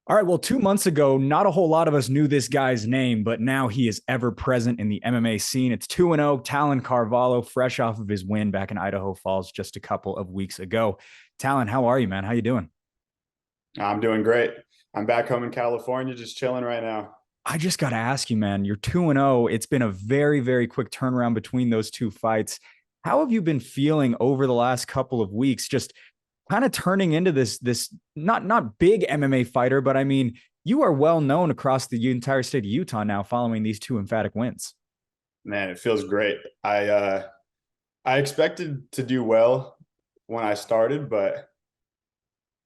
All right. Well, 2 months ago, not a whole lot of us knew this guy's name, but now he is ever present in the MMA scene. It's 2-0, Talon Carvalho, fresh off of his win back in Idaho Falls just a couple of weeks ago. Talon, how are you, man? How you doing? I'm doing great. I'm back home in California, just chilling right now. I just got to ask you, man, you're 2-0. It's been a very, very quick turnaround between those two fights. How have you been feeling over the last couple of weeks? Just kind of turning into this not big MMA fighter, but I mean, you are well known across the entire state of Utah now following these two emphatic wins. Man, it feels great. I expected to do well when I started, but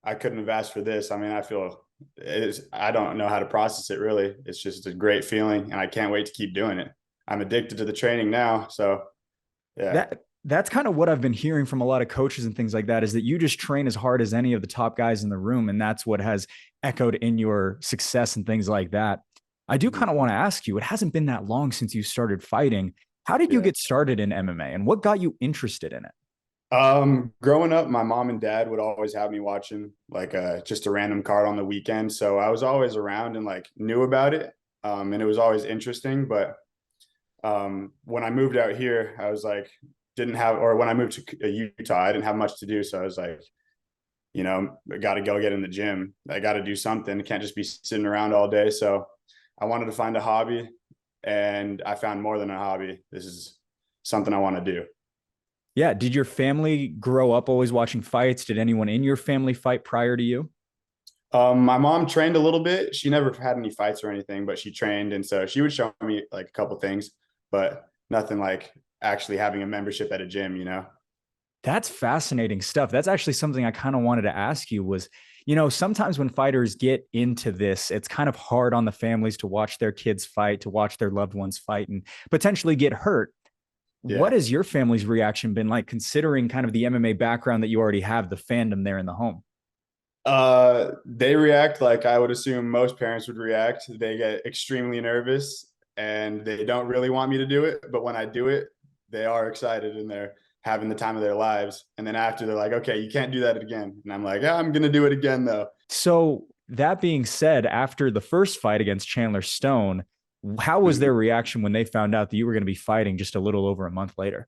I couldn't have asked for this. I mean, I don't know how to process it really. It's just a great feeling and I can't wait to keep doing it. I'm addicted to the training now, so yeah. That's kind of what I've been hearing from a lot of coaches and things like that is that you just train as hard as any of the top guys in the room. And that's what has echoed in your success and things like that. I do kind of want to ask you, it hasn't been that long since you started fighting. How did you Yeah. get started in MMA and what got you interested in it? Growing up, my mom and dad would always have me watching like just a random card on the weekend. So I was always around and like knew about it. And it was always interesting. But when I moved out here, I was like, didn't have, or when I moved to Utah, I didn't have much to do. So I was like, I got to go get in the gym. I got to do something. I can't just be sitting around all day. So I wanted to find a hobby and I found more than a hobby. This is something I want to do. Yeah. Did your family grow up always watching fights? Did anyone in your family fight prior to you? My mom trained a little bit. She never had any fights or anything, but she trained. And so she would show me like a couple things, but nothing like actually having a membership at a gym. That's fascinating stuff. That's actually something I kind of wanted to ask you was, sometimes when fighters get into this, it's kind of hard on the families to watch their kids fight, to watch their loved ones fight and potentially get hurt. What Yeah. has your family's reaction been like considering kind of the MMA background that you already have, the fandom there in the home? They react like I would assume most parents would react. They get extremely nervous and they don't really want me to do it. But when I do it, they are excited and they're having the time of their lives. And then after they're like, okay, you can't do that again. And I'm like, yeah, I'm going to do it again though. So that being said, after the first fight against Chandler Stone, how was their reaction when they found out that you were going to be fighting just a little over a month later?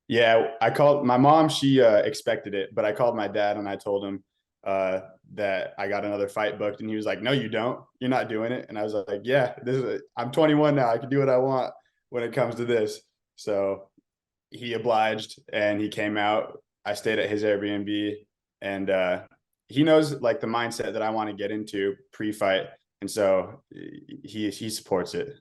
Yeah, I called my mom. She expected it, but I called my dad and I told him that I got another fight booked, and he was like, "No, you don't. You're not doing it." And I was like, "Yeah, I'm 21 now. I can do what I want when it comes to this." So he obliged, and he came out. I stayed at his Airbnb, and he knows like the mindset that I want to get into pre-fight, and so he supports it.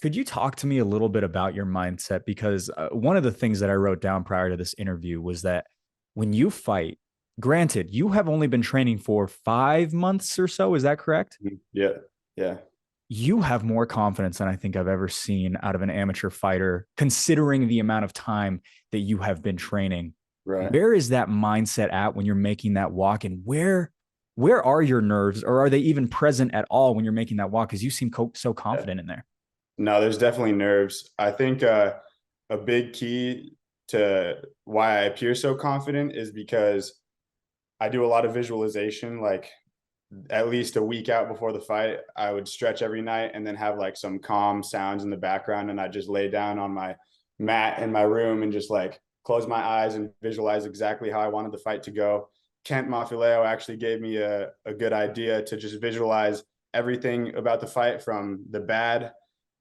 Could you talk to me a little bit about your mindset? Because one of the things that I wrote down prior to this interview was that when you fight, granted, you have only been training for 5 months or so. Is that correct? Yeah, yeah, You have more confidence than I think I've ever seen out of an amateur fighter, considering the amount of time that you have been training. right. Where is that mindset at when you're making that walk? And where are your nerves, or are they even present at all when you're making that walk? Because you seem so Yeah. confident in there. No, there's definitely nerves. I think a big key to why I appear so confident is because I do a lot of visualization. Like at least a week out before the fight, I would stretch every night and then have like some calm sounds in the background. And I just lay down on my mat in my room and just like close my eyes and visualize exactly how I wanted the fight to go. Kent Mafileo actually gave me a good idea to just visualize everything about the fight from the bad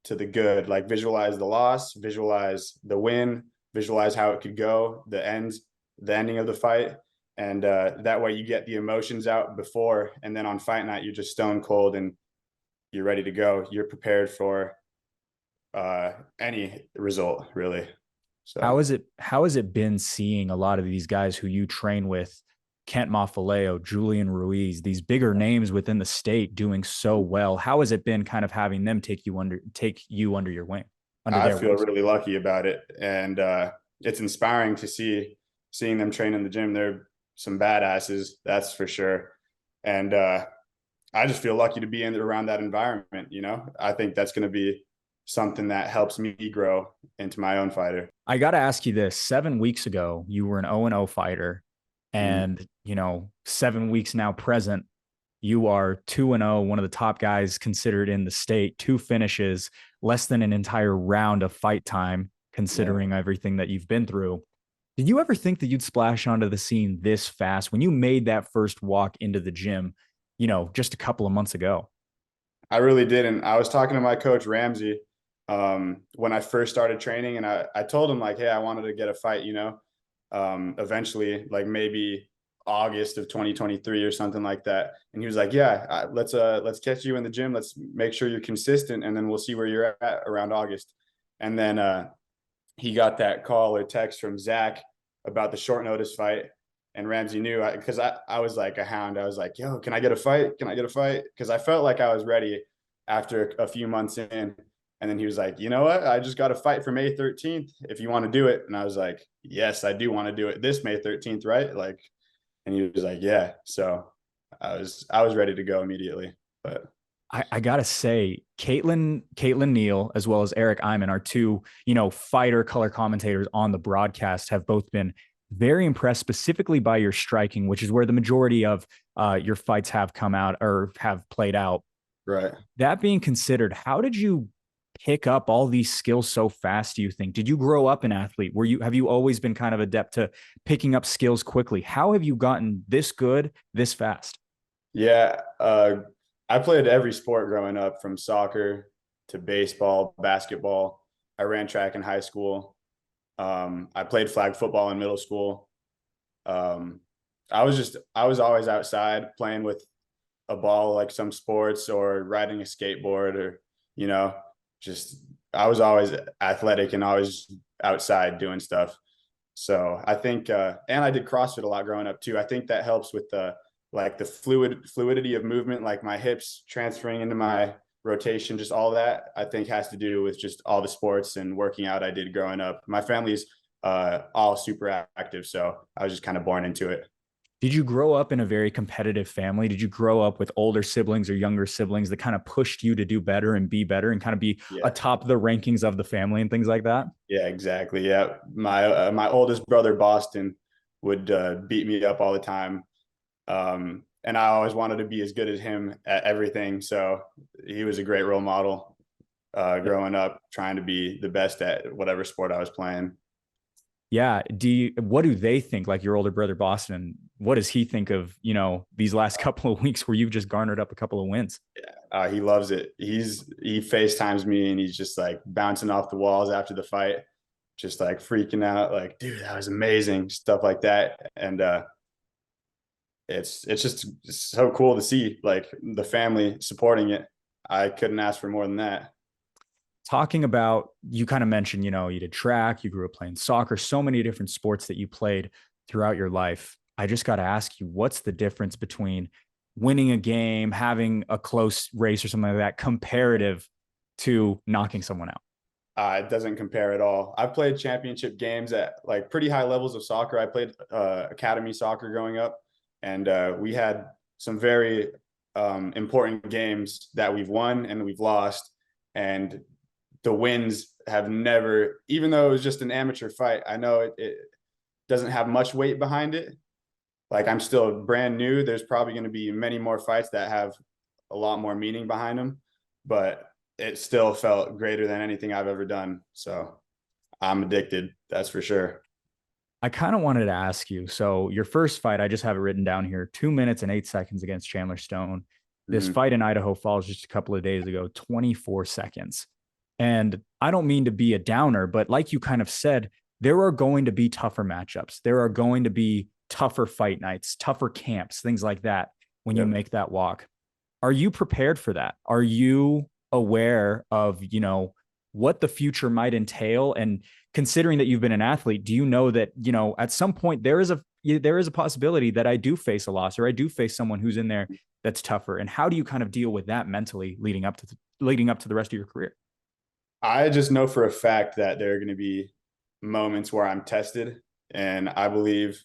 to the good, like visualize the loss, visualize the win, visualize how it could go, the ending of the fight. And that way you get the emotions out before, and then on fight night, you're just stone cold and you're ready to go. You're prepared for any result, really. So How has it been seeing a lot of these guys who you train with, Kent Mafaleo, Julian Ruiz, these bigger names within the state doing so well? How has it been kind of having them take you under your wing, under I their feel wings? really lucky about it. And it's inspiring to seeing them train in the gym. They're some badasses, that's for sure. And I just feel lucky to be in around that environment. I think that's going to be something that helps me grow into my own fighter. I got to ask you this. 7 weeks ago, you were an 0-0 fighter, Mm. and 7 weeks now present, You are 2-0, one of the top guys considered in the state, two finishes, less than an entire round of fight time, Yeah. considering everything that you've been through. Did you ever think that you'd splash onto the scene this fast when you made that first walk into the gym, just a couple of months ago? I really didn't. I was talking to my coach Ramsey when I first started training, and I told him like, hey, I wanted to get a fight, eventually, like maybe August of 2023 or something like that. And he was like, yeah, let's catch you in the gym. Let's make sure you're consistent, and then we'll see where you're at around August. And then he got that call or text from Zach about the short notice fight. And Ramsey knew because I was like a hound. I was like, yo, can I get a fight? Can I get a fight? Because I felt like I was ready after a few months in. And then he was like, you know what? I just got a fight for May 13th if you want to do it. And I was like, yes, I do want to do it this May 13th, right? Like, and he was like, yeah. So I was ready to go immediately. But I gotta say, Caitlin Neal, as well as Eric Iman, our two, fighter color commentators on the broadcast, have both been very impressed, specifically by your striking, which is where the majority of your fights have come out or have played out. right. That being considered, how did you pick up all these skills so fast, do you think? Did you grow up an athlete? Have you always been kind of adept to picking up skills quickly? How have you gotten this good this fast? Yeah. I played every sport growing up from soccer to baseball, basketball. I ran track in high school. I played flag football in middle school. Um, I was always outside playing with a ball, like some sports or riding a skateboard or, you know, just I was always athletic and always outside doing stuff. So I think, and I did CrossFit a lot growing up too. I think that helps with the like the fluidity of movement, like my hips transferring into my rotation, just all that. I think has to do with just all the sports and working out I did growing up. My family's all super active, so I was just kind of born into it. Did you grow up in a very competitive family? Did you grow up with older siblings or younger siblings that kind of pushed you to do better and be better and kind of be Yeah, atop the rankings of the family and things like that? yeah, exactly. Yeah, my oldest brother Boston would beat me up all the time. And I always wanted to be as good as him at everything. So he was a great role model growing up, trying to be the best at whatever sport I was playing. Yeah. What do they think? Like your older brother Boston, what does he think of, these last couple of weeks where you've just garnered up a couple of wins? He loves it. He FaceTimes me and he's just like bouncing off the walls after the fight, just like freaking out, like, dude, that was amazing, stuff like that. And it's just so cool to see like the family supporting it. I couldn't ask for more than that. Talking about, you kind of mentioned, you did track, you grew up playing soccer, so many different sports that you played throughout your life. I just got to ask you, what's the difference between winning a game, having a close race or something like that, comparative to knocking someone out? It doesn't compare at all. I've played championship games at like pretty high levels of soccer. I played academy soccer growing up, and we had some very important games that we've won and we've lost. And the wins have never, even though it was just an amateur fight, I know it doesn't have much weight behind it. Like I'm still brand new. There's probably going to be many more fights that have a lot more meaning behind them, but it still felt greater than anything I've ever done. So I'm addicted. That's for sure. I kind of wanted to ask you. So, your first fight, I just have it written down here, 2 minutes and 8 seconds against Chandler Stone. This Mm-hmm. fight in Idaho Falls just a couple of days ago, 24 seconds. And I don't mean to be a downer, but like you kind of said, there are going to be tougher matchups. There are going to be tougher fight nights, tougher camps, things like that when you Yep. make that walk. Are you prepared for that? Are you aware of, what the future might entail? And considering that you've been an athlete, do you know that, at some point there is a possibility that I do face a loss or I do face someone who's in there that's tougher? And how do you kind of deal with that mentally leading up to the rest of your career? I just know for a fact that there are going to be moments where I'm tested, and I believe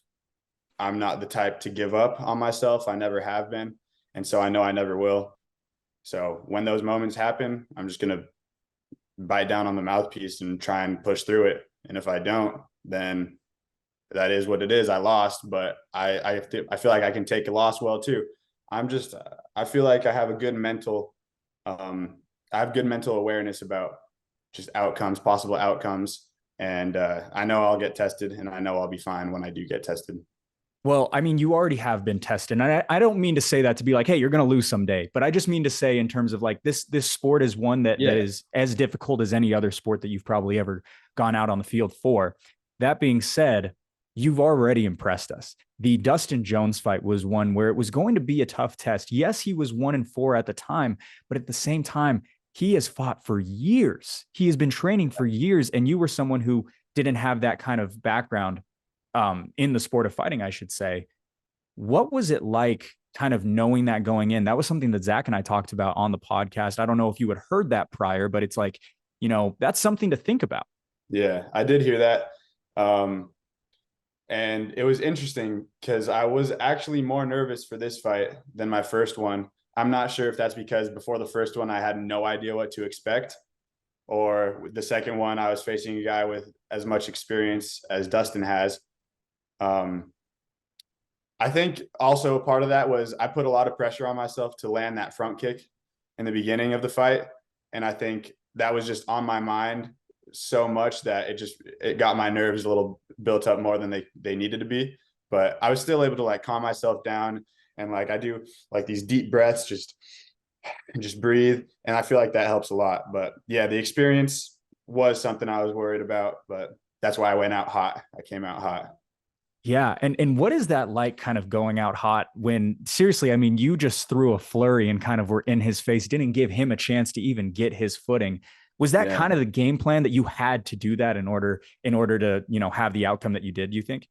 I'm not the type to give up on myself. I never have been. And so I know I never will. So when those moments happen, I'm just going to bite down on the mouthpiece and try and push through it. And if I don't, then that is what it is. I lost, but I feel like I can take a loss well too. I feel like I have a good mental, I have good mental awareness about just outcomes, possible outcomes. And I know I'll get tested, and I know I'll be fine when I do get tested. Well, I mean, you already have been tested. And I don't mean to say that to be like, hey, you're going to lose someday. But I just mean to say in terms of like this sport is one that Yeah. is as difficult as any other sport that you've probably ever gone out on the field for. That being said, you've already impressed us. The Dustin Jones fight was one where it was going to be a tough test. Yes, he was 1-4 at the time, but at the same time, he has fought for years. He has been training for years. And you were someone who didn't have that kind of background in the sport of fighting, I should say. What was it like kind of knowing that going in? That was something that Zach and I talked about on the podcast. I don't know if you had heard that prior, but it's like, that's something to think about. Yeah, I did hear that. Um, and it was interesting because I was actually more nervous for this fight than my first one. I'm not sure if that's because before the first one, I had no idea what to expect, or the second one, I was facing a guy with as much experience as Dustin has. Um, I think also a part of that was I put a lot of pressure on myself to land that front kick in the beginning of the fight. And I think that was just on my mind so much that it got my nerves a little built up more than they needed to be. But I was still able to like calm myself down, and like I do like these deep breaths, just breathe. And I feel like that helps a lot. But yeah, the experience was something I was worried about, but that's why I went out hot. I came out hot. Yeah. And what is that like kind of going out hot when seriously, I mean, you just threw a flurry and kind of were in his face, didn't give him a chance to even get his footing. Was that Yeah. kind of the game plan that you had to do that in order to, have the outcome that you did, you think?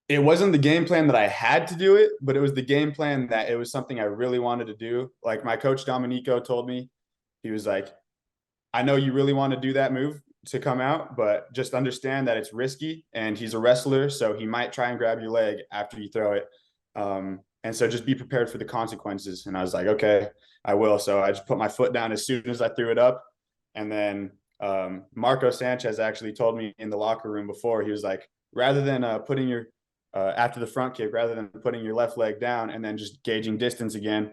It wasn't the game plan that I had to do it, but it was the game plan that it was something I really wanted to do. Like my coach Dominico told me, he was like, I know you really want to do that move to come out, but just understand that it's risky, and he's a wrestler, so he might try and grab your leg after you throw it. And so just be prepared for the consequences. And I was like, okay, I will. So I just put my foot down as soon as I threw it up. And then Marco Sanchez actually told me in the locker room before, he was like, rather than putting your after the front kick, rather than putting your left leg down and then just gauging distance again,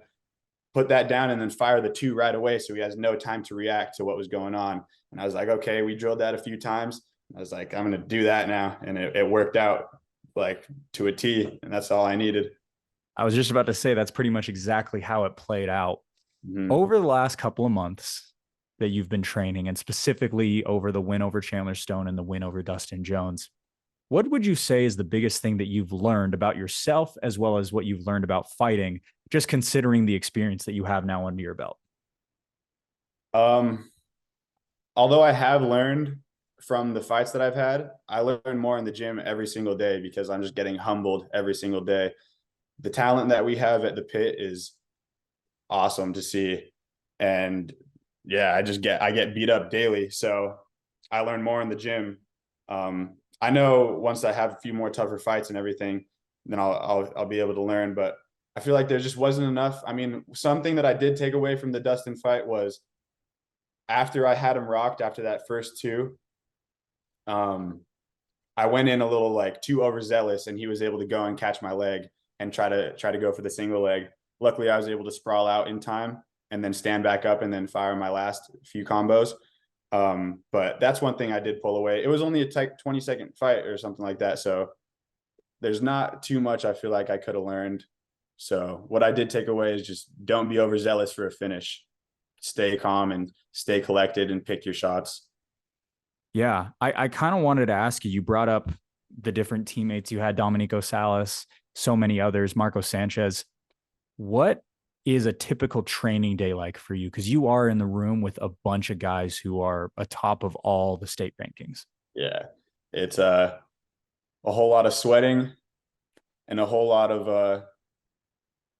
put that down and then fire the two right away so he has no time to react to what was going on. And I was like, okay, we drilled that a few times. I was like, I'm going to do that now. And it worked out like to a T. And that's all I needed. I was just about to say that's pretty much exactly how it played out. Mm-hmm. Over the last couple of months that you've been training, and specifically over the win over Chandler Stone and the win over Dustin Jones, what would you say is the biggest thing that you've learned about yourself as well as what you've learned about fighting, just considering the experience that you have now under your belt? Um, Although I have learned from the fights that I've had, I learn more in the gym every single day because I'm just getting humbled every single day. The talent that we have at the pit is awesome to see. And yeah, I get beat up daily. So I learn more in the gym. I know once I have a few more tougher fights and everything, then I'll be able to learn. But I feel like there just wasn't enough. I mean, something that I did take away from the Dustin fight was after I had him rocked after that first two, um, I went in a little like too overzealous, and he was able to go and catch my leg and try to go for the single leg. Luckily, I was able to sprawl out in time and then stand back up and then fire my last few combos. But that's one thing I did pull away. It was only a 20-second fight or something like that, so there's not too much I feel like I could have learned. So what I did take away is just don't be overzealous for a finish. Stay calm and stay collected and pick your shots. Yeah, I kind of wanted to ask you. You brought up the different teammates you had, Dominico Salas, so many others, Marco Sanchez. What is a typical training day like for you? Because you are in the room with a bunch of guys who are atop of all the state rankings. Yeah, it's a whole lot of sweating and a whole lot of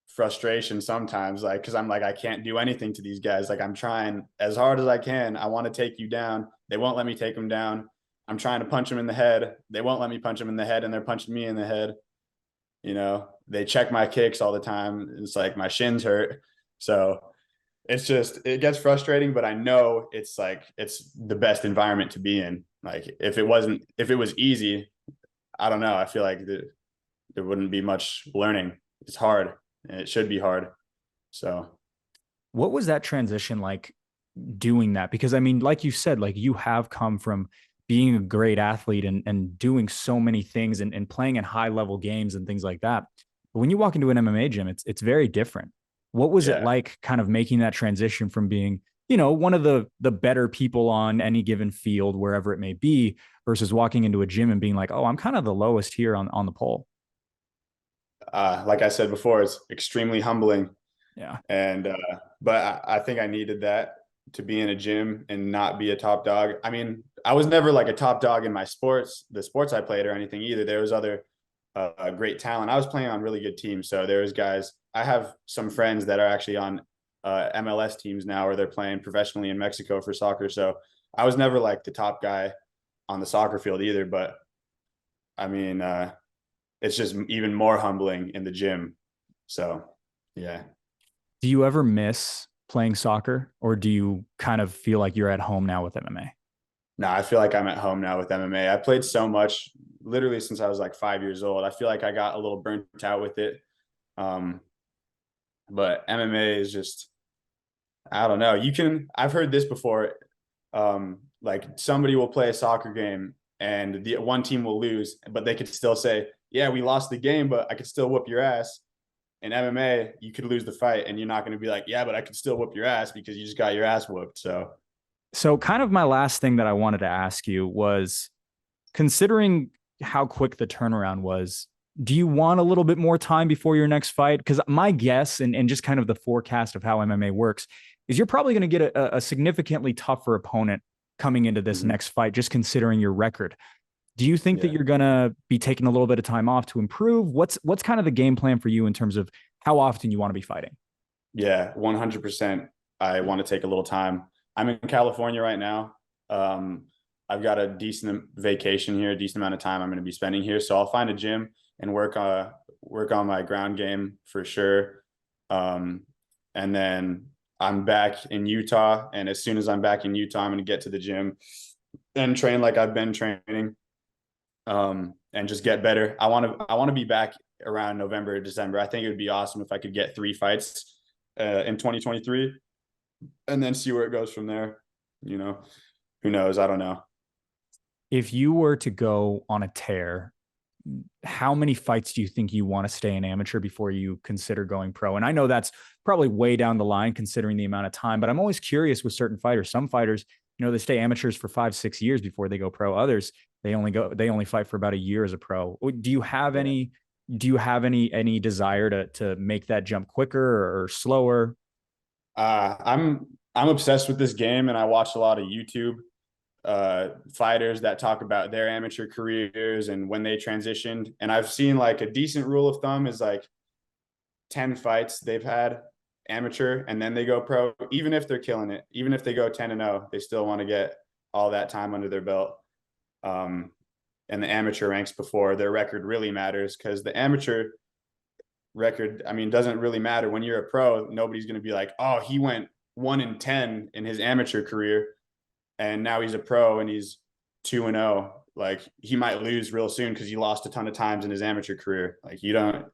frustration sometimes, like because I'm like I can't do anything to these guys. Like I'm trying as hard as I can. I want to take you down. They won't let me take them down. I'm trying to punch them in the head. They won't let me punch them in the head, and they're punching me in the head. They check my kicks all the time. It's like my shins hurt. So it gets frustrating, but I know it's the best environment to be in. Like if it was easy, I don't know. I feel like there wouldn't be much learning. It's hard. It should be hard. So What was that transition like doing that? Because I mean, like you said, like you have come from being a great athlete and doing so many things and playing in high level games and things like that. But when you walk into an MMA gym, it's very different. What was it yeah, like kind of making that transition from being, one of the better people on any given field, wherever it may be, versus walking into a gym and being like, oh, I'm kind of the lowest here on the pole. like I said before, it's extremely humbling. Yeah. And but I think I needed that to be in a gym and not be a top dog. I mean, I was never like a top dog in my sports, the sports I played or anything either. There was other great talent. I was playing on really good teams, so there was guys. I have some friends that are actually on MLS teams now, or they're playing professionally in Mexico for soccer. So I was never like the top guy on the soccer field either. But I mean, it's just even more humbling in the gym. So yeah. Do you ever miss playing soccer, or do you kind of feel like you're at home now with MMA? No, I feel like I'm at home now with MMA. I played so much, literally since I was like 5 years old. I feel like I got a little burnt out with it. Um, but MMA is just, I don't know. I've heard this before. Like somebody will play a soccer game and the one team will lose, but they could still say, yeah, we lost the game, but I could still whoop your ass. In MMA, you could lose the fight and you're not going to be like, yeah, but I could still whoop your ass because you just got your ass whooped. So, So, kind of my last thing that I wanted to ask you was, considering how quick the turnaround was, do you want a little bit more time before your next fight? Because my guess and just kind of the forecast of how MMA works is you're probably going to get a significantly tougher opponent coming into this mhm, next fight, just considering your record. Do you think that yeah. you're going to be taking a little bit of time off to improve? What's kind of the game plan for you in terms of how often you want to be fighting? Yeah, 100%. I want to take a little time. I'm in California right now. Um, I've got a decent vacation here, a decent amount of time I'm going to be spending here. So I'll find a gym and work on my ground game for sure. Um, and then I'm back in Utah. And as soon as I'm back in Utah, I'm going to get to the gym and train like I've been training. And just get better. I want to be back around November, December. I think it would be awesome if I could get 3 fights in 2023 and then see where it goes from there. You know, who knows? I don't know. If you were to go on a tear, how many fights do you think you want to stay an amateur before you consider going pro? And I know that's probably way down the line considering the amount of time, but I'm always curious with certain fighters. Some fighters, they stay amateurs for 5, 6 years before they go pro. Others, they only fight for about a year as a pro. Yeah. Do you have any desire to make that jump quicker or slower? I'm obsessed with this game, and I watch a lot of YouTube fighters that talk about their amateur careers and when they transitioned. And I've seen like a decent rule of thumb is like 10 fights they've had amateur and then they go pro. Even if they're killing it, even if they go 10-0, they still want to get all that time under their belt. Um, and the amateur ranks before their record really matters, because the amateur record, I mean, doesn't really matter. When you're a pro, nobody's going to be like, oh, he went 1-10 in his amateur career and now he's a pro and he's 2-0. Like, he might lose real soon because he lost a ton of times in his amateur career. Like, you don't,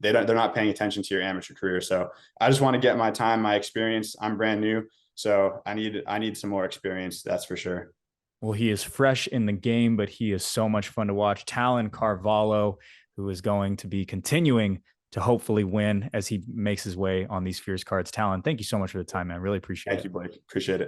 they're not paying attention to your amateur career. So I just want to get my time, my experience. I'm brand new, so I need some more experience. That's for sure. Well, he is fresh in the game, but he is so much fun to watch. Talon Carvalho, who is going to be continuing to hopefully win as he makes his way on these fierce cards. Talon, thank you so much for the time, man. Really appreciate Thank it. you, Blake. Appreciate it.